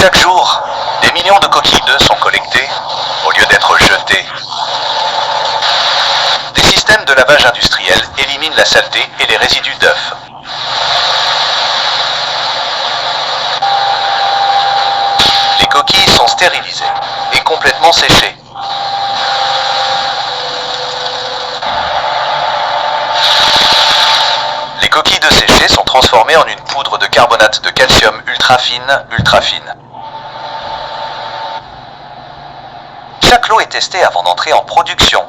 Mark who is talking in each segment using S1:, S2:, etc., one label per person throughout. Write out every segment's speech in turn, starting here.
S1: Chaque jour, des millions de coquilles d'œufs sont collectées au lieu d'être jetées. Des systèmes de lavage industriel éliminent la saleté et les résidus d'œufs. Les coquilles sont stérilisées et complètement séchées. Les coquilles d'œufs séchées sont transformées en une poudre de carbonate de calcium ultra fine, ultra fine. Chaque lot est testé avant d'entrer en production.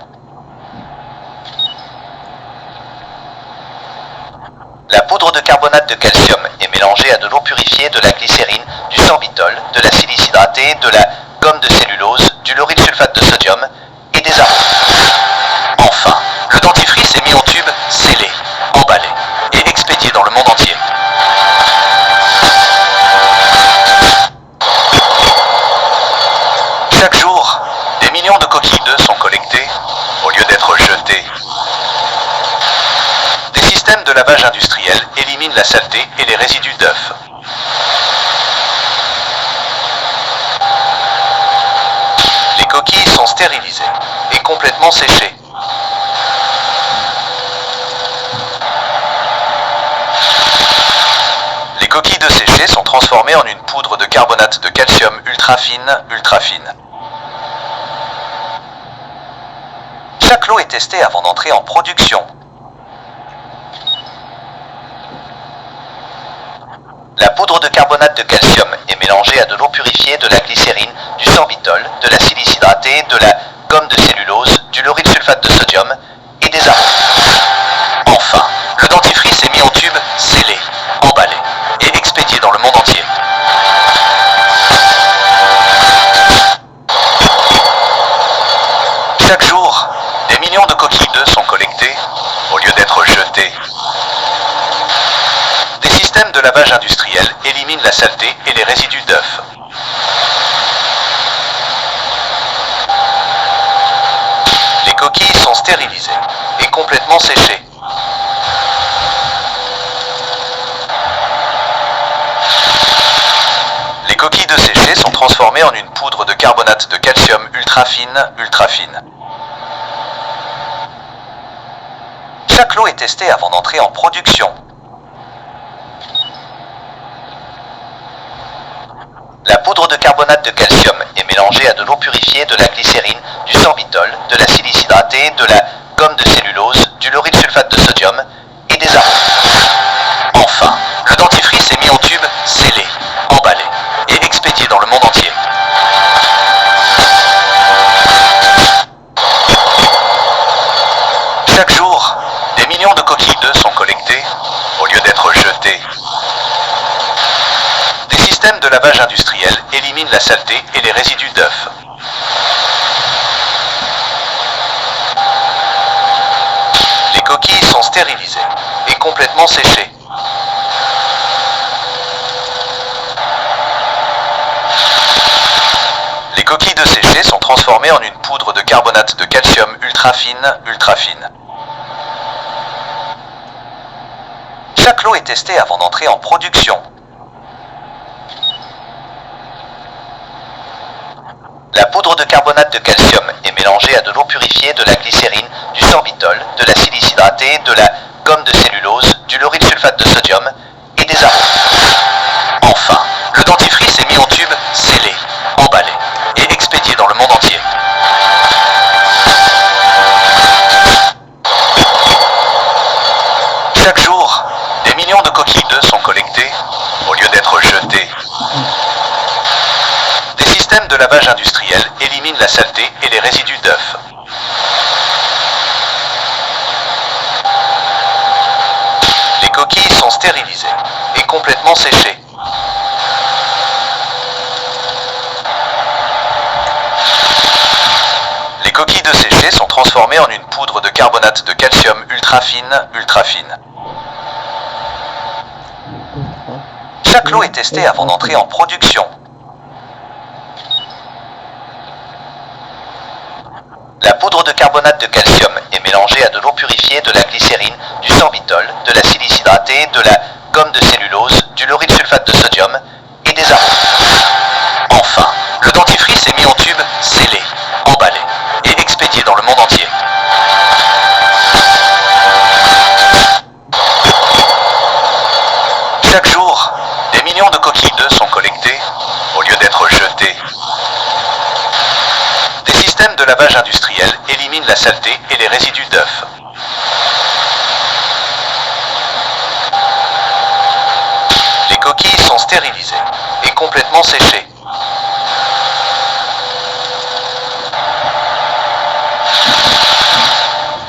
S1: La poudre de carbonate de calcium est mélangée à de l'eau purifiée, de la glycérine, du sorbitol, de la silice hydratée, de la gomme de cellulose, du lauryl sulfate de sodium et des arômes. Enfin, le dentifrice est mis en tube, scellé, emballé et expédié dans le monde entier. Chaque jour, des millions de coquilles d'œufs sont collectées au lieu d'être jetées. Des systèmes de lavage industriel éliminent la saleté et les résidus d'œufs. Les coquilles sont stérilisées et complètement séchées. Les coquilles d'œufs séchées sont transformées en une poudre de carbonate de calcium ultra fine, ultra fine. Chaque lot est testé avant d'entrer en production. La poudre de carbonate de calcium est mélangée à de l'eau purifiée, de la glycérine, du sorbitol, de la silice hydratée, de la gomme de cellulose, du lauryl sulfate de sodium et des arômes. Enfin, le dentifrice est mis en tube, scellé, emballé et expédié dans le monde entier. Chaque jour, des millions de coquilles d'œufs sont collectées au lieu d'être jetées. Des systèmes de lavage industriel éliminent la saleté et les résidus d'œufs. Les coquilles sont stérilisées et complètement séchées. Les coquilles d'œufs séchées sont transformées en une poudre de carbonate de calcium ultra fine, ultra fine. Chaque lot est testé avant d'entrer en production. La poudre de carbonate de calcium est mélangée à de l'eau purifiée, de la glycérine, du sorbitol, de la silice hydratée, de la gomme de cellulose, du lauryl sulfate de sodium et des arômes. Enfin, le dentifrice est mis en tube, scellé, emballé et expédié dans le monde entier. Chaque jour, des millions de coquilles d'œufs sont collectées au lieu d'être jetées. Des systèmes de lavage industriel éliminent la saleté et les résidus d'œufs. Les coquilles sont stérilisées et complètement séchées. Les coquilles d'œufs séchées sont transformées en une poudre de carbonate de calcium ultra fine, ultra fine. Chaque lot est testé avant d'entrer en production. La poudre de carbonate de calcium est mélangée à de l'eau purifiée, de la glycérine, du sorbitol, de la silice hydratée, de la gomme de cellulose, du lauryl sulfate de sodium et des arômes. Enfin, le dentifrice est mis en tube, scellé, emballé et expédié dans le monde entier. Chaque jour, des millions de coquilles d'œufs sont collectées au lieu d'être jetées. Des systèmes de lavage industriel éliminent la saleté et les résidus d'œufs. Les coquilles sont stérilisées et complètement séchées. Les coquilles d'œufs séchées sont transformées en une poudre de carbonate de calcium ultra fine, ultra fine. Chaque lot est testé avant d'entrer en production. La poudre de carbonate de calcium est mélangée à de l'eau purifiée, de la glycérine, du sorbitol, de la silice hydratée, de la gomme de cellulose, du lauryl sulfate de sodium et des arômes. lavage industriel élimine la saleté et les résidus d'œufs. Les coquilles sont stérilisées et complètement séchées.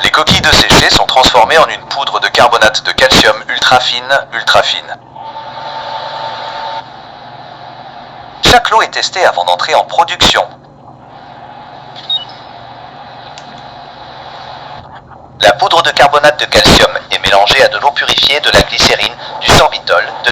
S1: Les coquilles de séché sont transformées en une poudre de carbonate de calcium ultra fine. Chaque lot est testé avant d'entrer en production. La poudre de carbonate de calcium est mélangée à de l'eau purifiée, de la glycérine, du sorbitol, de